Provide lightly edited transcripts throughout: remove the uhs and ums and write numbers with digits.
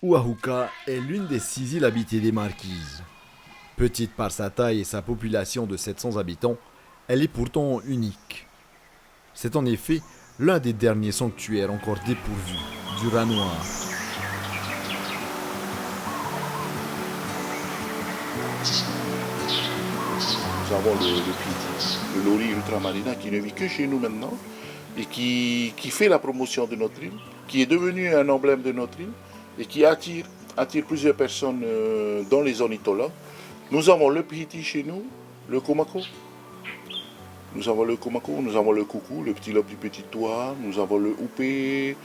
Oahuka est l'une des 6 îles habitées des Marquises. Petite par sa taille et sa population de 700 habitants, elle est pourtant unique. C'est en effet l'un des derniers sanctuaires encore dépourvus du rat noir. Nous avons le lori ultramarina qui ne vit que chez nous maintenant et qui fait la promotion de notre île, qui est devenu un emblème de notre île et qui attire plusieurs personnes dans les zones Itola. Nous avons le pihiti chez nous, le komako. Nous avons le komako, nous avons le coucou, le petit lobe du petit toit, nous avons le houpé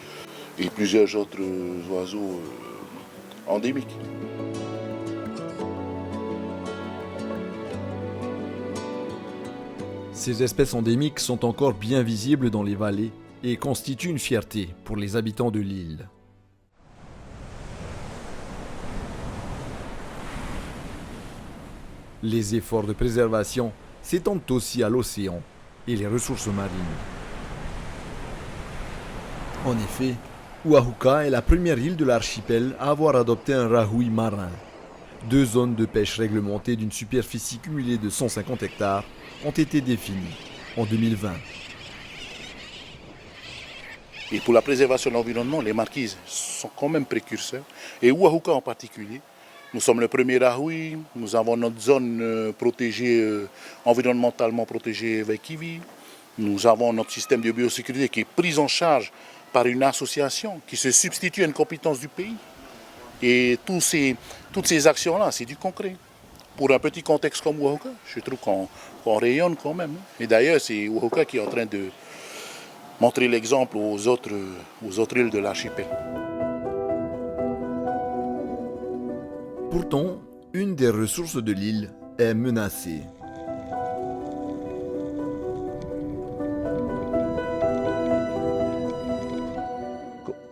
et plusieurs autres oiseaux endémiques. Ces espèces endémiques sont encore bien visibles dans les vallées et constituent une fierté pour les habitants de l'île. Les efforts de préservation s'étendent aussi à l'océan et les ressources marines. En effet, Oahuka est la première île de l'archipel à avoir adopté un rahui marin. 2 zones de pêche réglementées d'une superficie cumulée de 150 hectares ont été définies en 2020. Et pour la préservation de l'environnement, les marquises sont quand même précurseurs, et Oahuka en particulier. Nous sommes le premier rahui, nous avons notre zone protégée, environnementalement protégée Vaikivi. Nous avons notre système de biosécurité qui est pris en charge par une association qui se substitue à une compétence du pays. Et toutes ces actions-là, c'est du concret. Pour un petit contexte comme Oahuka, je trouve qu'on rayonne quand même. Et d'ailleurs, c'est Oahuka qui est en train de montrer l'exemple aux autres îles de l'archipel. Pourtant, une des ressources de l'île est menacée.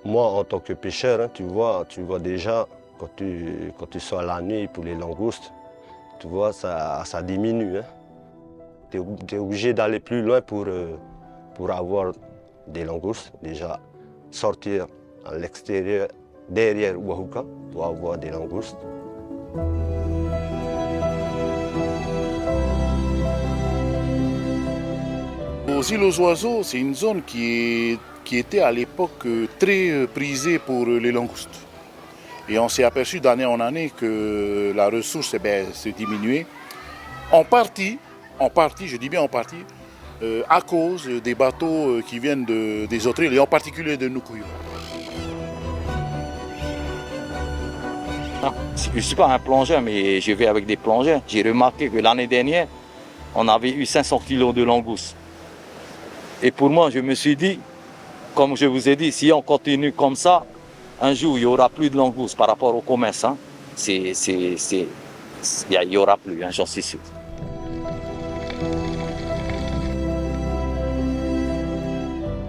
Moi, en tant que pêcheur, hein, tu vois déjà, quand tu sors la nuit pour les langoustes, tu vois, ça diminue. Hein. Tu es obligé d'aller plus loin pour avoir des langoustes. Déjà, sortir à l'extérieur, derrière Oahuka, pour avoir des langoustes. Aux îles aux oiseaux, c'est une zone qui était à l'époque très prisée pour les langoustes. Et on s'est aperçu d'année en année que la ressource se diminuait. En partie, je dis bien en partie, à cause des bateaux qui viennent des autres îles, et en particulier de Nukuyu. Je ne suis pas un plongeur, mais je vais avec des plongeurs. J'ai remarqué que l'année dernière, on avait eu 500 kilos de langoustes. Et pour moi, je me suis dit, comme je vous ai dit, si on continue comme ça, un jour, il n'y aura plus de langoustes par rapport au commerce. Hein. Il n'y aura plus, hein, j'en suis sûr.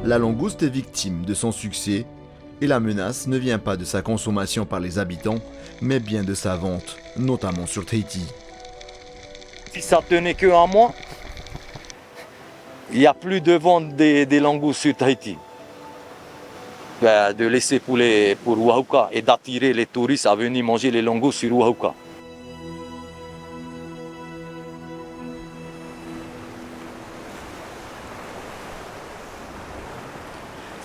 La langouste est victime de son succès et la menace ne vient pas de sa consommation par les habitants, mais bien de sa vente, notamment sur Tahiti. Si ça tenait qu'un mois, il n'y a plus de vente des langoustes sur Tahiti. De laisser pour Oahuka et d'attirer les touristes à venir manger les langoustes sur Oahuka.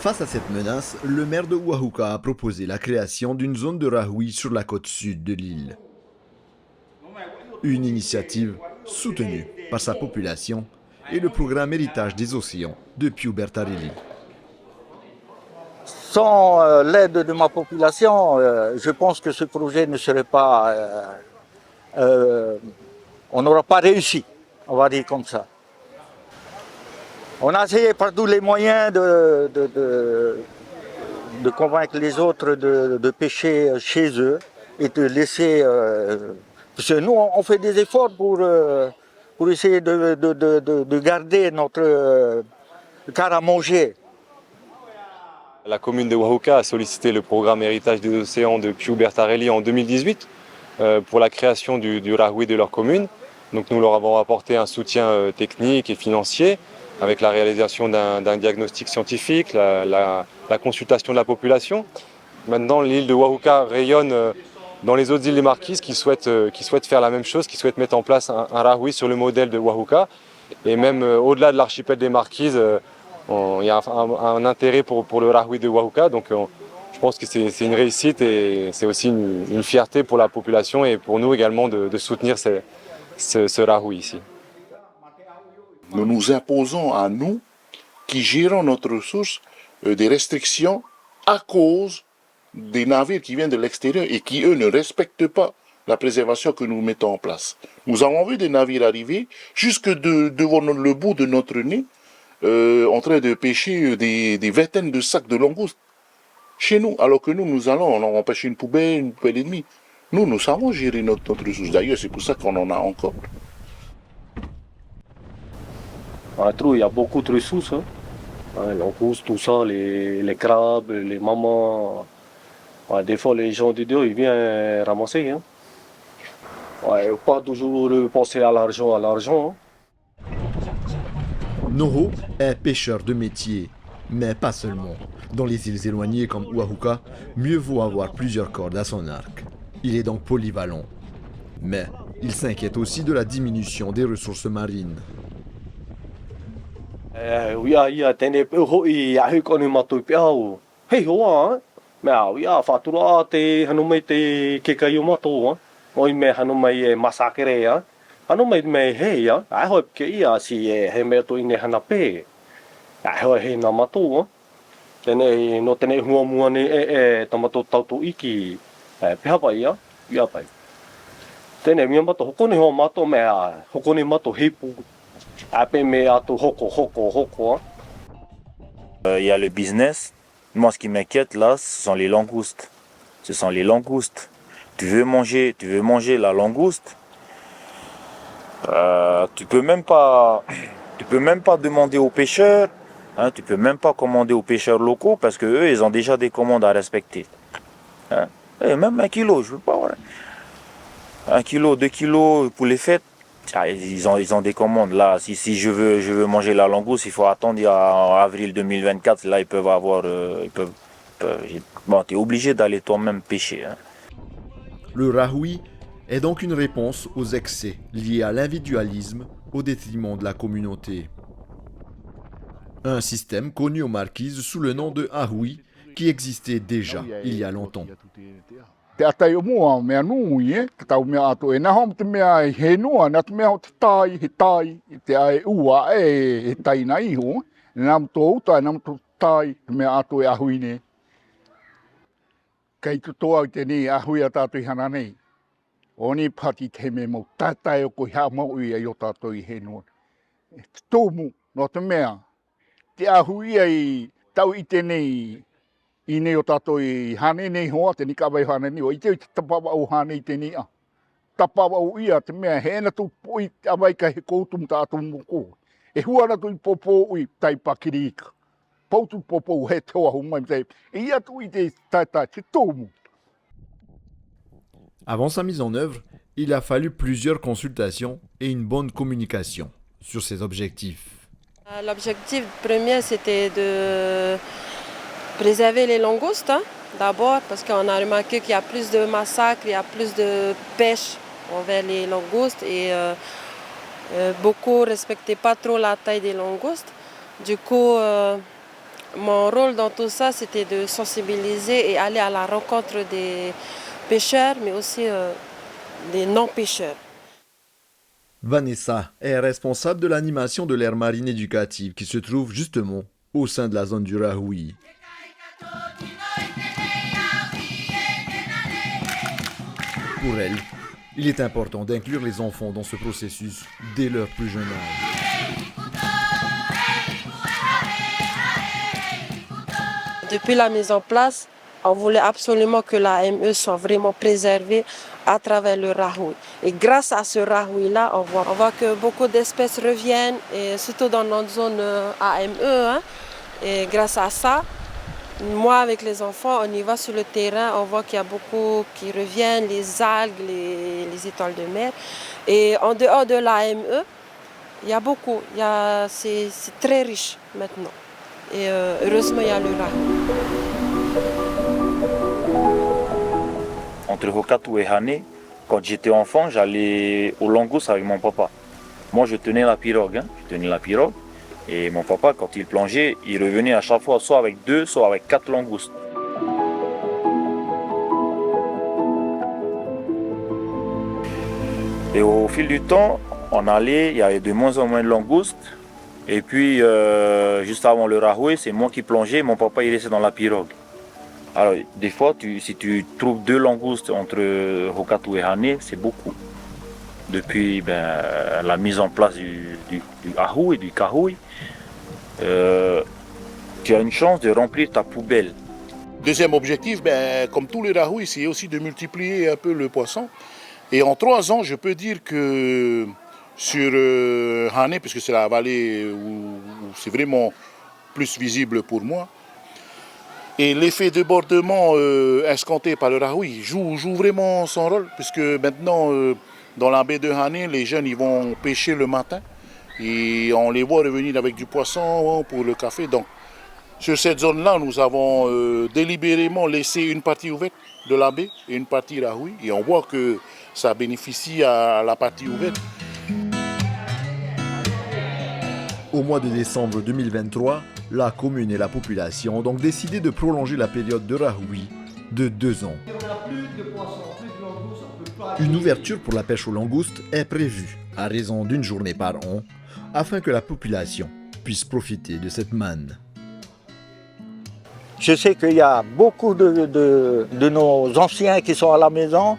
Face à cette menace, le maire de Oahuka a proposé la création d'une zone de rahui sur la côte sud de l'île. Une initiative soutenue par sa population et le programme Héritage des océans de Piu Bertarelli. Sans l'aide de ma population, je pense que ce projet ne serait pas... on n'aura pas réussi, on va dire comme ça. On a essayé par tous les moyens de convaincre les autres de pêcher chez eux et de laisser... parce que nous, on fait des efforts pour essayer de garder notre car à manger. La commune de Oahuka a sollicité le programme Héritage des océans de Piu Bertarelli en 2018 pour la création du rahui de leur commune. Donc nous leur avons apporté un soutien technique et financier avec la réalisation d'un diagnostic scientifique, la consultation de la population. Maintenant, l'île de Wahuka rayonne dans les autres îles des Marquises qui souhaitent faire la même chose, qui souhaitent mettre en place un rahoui sur le modèle de Wahuka. Et même au-delà de l'archipel des Marquises, il y a un intérêt pour le rahoui de Wahuka. Donc je pense que c'est une réussite et c'est aussi une fierté pour la population et pour nous également de soutenir ce rahoui ici. Nous nous imposons à nous, qui gérons notre ressource, des restrictions à cause des navires qui viennent de l'extérieur et qui, eux, ne respectent pas la préservation que nous mettons en place. Nous avons vu des navires arriver jusque devant le bout de notre nez, en train de pêcher des vingtaines de sacs de langoustes chez nous, alors que nous allons, on pêche une poubelle et demie. Nous savons gérer notre ressource. D'ailleurs, c'est pour ça qu'on en a encore. Il y a beaucoup de ressources. Hein. Les langoustes, tout ça, les crabes, les mamans. Ouais, des fois, les gens de dehors, ils viennent ramasser. Hein. Ouais, pas toujours penser à l'argent. Hein. Noho est pêcheur de métier, mais pas seulement. Dans les îles éloignées comme Wahuka, mieux vaut avoir plusieurs cordes à son arc. Il est donc polyvalent. Mais il s'inquiète aussi de la diminution des ressources marines. Oui, il y a des gens qui ont mais oui, fatura te hanumai te kekaio mato, oi me hanumai masakere ya. Hanumai me he ya, ai hoi ke ia si he me to ine hanape. Ai hoi he na mato. Tene no tene hua mua ne tamato tautu iki. Peha pai ya, ia pai. Tene mia mato hokone ho mato me hokone mato hipu. Ape me atu hoko. Il y a le business. Moi, ce qui m'inquiète là, ce sont les langoustes. Tu veux manger la langouste, tu peux même pas demander aux pêcheurs, hein, tu peux même pas commander aux pêcheurs locaux parce que eux, ils ont déjà des commandes à respecter. Hein. Et même 1 kilo, je veux pas. Ouais. 1 kilo, 2 kilos pour les fêtes. Ils ont des commandes là. Si je veux manger la langouste, il faut attendre en avril 2024. Là, ils peuvent avoir. Bon, tu es obligé d'aller toi-même pêcher. Hein. Le rahoui est donc une réponse aux excès liés à l'individualisme au détriment de la communauté. Un système connu aux Marquises sous le nom de hahoui qui existait déjà il y a longtemps. Te atai o mua mea nui te tau mea ato e naho te mea he noa na te mea o te tai te ai ua he tai na iho nam to uta nam to tai te mea ato e ahui ne kai to toa te ni ahui ata to hana nei oni pati te me mo tatai o ko ha mo i o tato I he noa tomu no te mea te ahui ai tau I te nei I nei o tato I hane nei hoa te ni ka vai hane ni o I te tapawa o hane I te ni a. Tapawa o ia te mea he na tu poi awai ka he koutum tātou moko. E hua na tu I popo ui tai pakirika. Pautu popo he toa humai te. E ia tu I te tata te tomu. Avant sa mise en œuvre, il a fallu plusieurs consultations et une bonne communication sur ses objectifs. L'objectif premier, c'était de préserver les langoustes, hein, d'abord, parce qu'on a remarqué qu'il y a plus de massacres, il y a plus de pêche envers les langoustes et beaucoup ne respectaient pas trop la taille des langoustes. Du coup, mon rôle dans tout ça, c'était de sensibiliser et aller à la rencontre des pêcheurs, mais aussi des non-pêcheurs. Vanessa est responsable de l'animation de l'aire marine éducative qui se trouve justement au sein de la zone du rahoui. Pour elle, il est important d'inclure les enfants dans ce processus dès leur plus jeune âge. Depuis la mise en place, on voulait absolument que la ME soit vraiment préservée à travers le rahoui. Et grâce à ce rahoui-là, on voit que beaucoup d'espèces reviennent, et surtout dans notre zone AME. Hein. Et grâce à ça, moi, avec les enfants, on y va sur le terrain, on voit qu'il y a beaucoup qui reviennent, les algues, les étoiles de mer. Et en dehors de l'AME, il y a beaucoup, c'est très riche maintenant. Et heureusement, il y a le rahoui. entre Hokatu et Hane, quand j'étais enfant, j'allais aux langoustes avec mon papa. Moi, je tenais la pirogue. Je tenais la pirogue. Et mon papa, quand il plongeait, il revenait à chaque fois soit avec 2, soit avec 4 langoustes. Et au fil du temps, on allait, il y avait de moins en moins de langoustes. Et puis, juste avant le rahoué, c'est moi qui plongeais, mon papa il restait dans la pirogue. Alors, des fois, si tu trouves 2 langoustes entre Hokatu et Hane, c'est beaucoup. Depuis la mise en place du ahu et du kahui, tu as une chance de remplir ta poubelle. Deuxième objectif, comme tous les rahouis, c'est aussi de multiplier un peu le poisson. Et en 3 ans, je peux dire que sur Hane, puisque c'est la vallée où c'est vraiment plus visible pour moi, et l'effet de débordement escompté par le rahoui joue vraiment son rôle, puisque maintenant, dans la baie de Hane, les jeunes ils vont pêcher le matin et on les voit revenir avec du poisson pour le café. Donc, sur cette zone-là, nous avons délibérément laissé une partie ouverte de la baie et une partie rahoui, et on voit que ça bénéficie à la partie ouverte. Au mois de décembre 2023, la commune et la population ont donc décidé de prolonger la période de rahoui de 2 ans. Une ouverture pour la pêche aux langoustes est prévue à raison d'1 journée par an afin que la population puisse profiter de cette manne. Je sais qu'il y a beaucoup de nos anciens qui sont à la maison,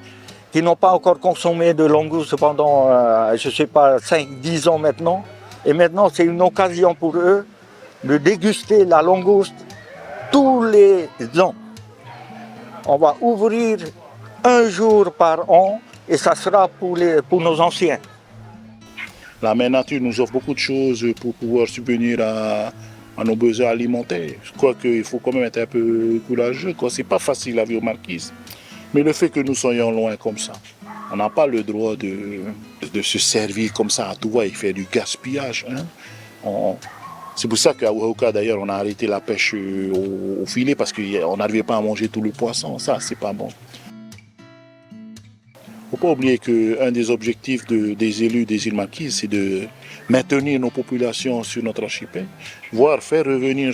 qui n'ont pas encore consommé de langoustes pendant, je ne sais pas, 5-10 ans maintenant. Et maintenant, c'est une occasion pour eux de déguster la langouste tous les ans. On va ouvrir 1 jour par an et ça sera pour nos anciens. La mère nature nous offre beaucoup de choses pour pouvoir subvenir à nos besoins alimentaires. Je crois qu'il faut quand même être un peu courageux. Ce n'est pas facile la vie aux Marquises. Mais le fait que nous soyons loin comme ça, on n'a pas le droit de se servir comme ça à tout va et faire du gaspillage. C'est pour ça qu'à Wahuka, d'ailleurs, on a arrêté la pêche au filet parce qu'on n'arrivait pas à manger tout le poisson. Ça, c'est pas bon. Il ne faut pas oublier qu'un des objectifs des élus des îles Marquises, c'est de maintenir nos populations sur notre archipel, voire faire revenir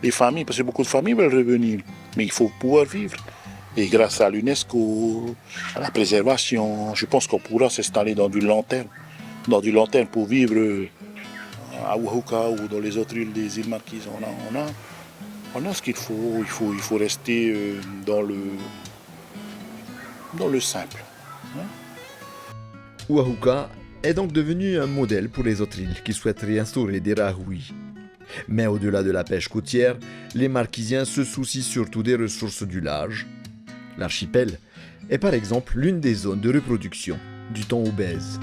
les familles, parce que beaucoup de familles veulent revenir, mais il faut pouvoir vivre. Et grâce à l'UNESCO, à la préservation, je pense qu'on pourra s'installer dans du long terme pour vivre à Wahuka ou dans les autres îles des îles Marquises. On a ce qu'il faut. Il faut rester dans le simple. Wahuka est donc devenu un modèle pour les autres îles qui souhaitent réinstaurer des rahouis. Mais au-delà de la pêche côtière, les Marquisiens se soucient surtout des ressources du large. L'archipel est par exemple l'une des zones de reproduction du thon obèse.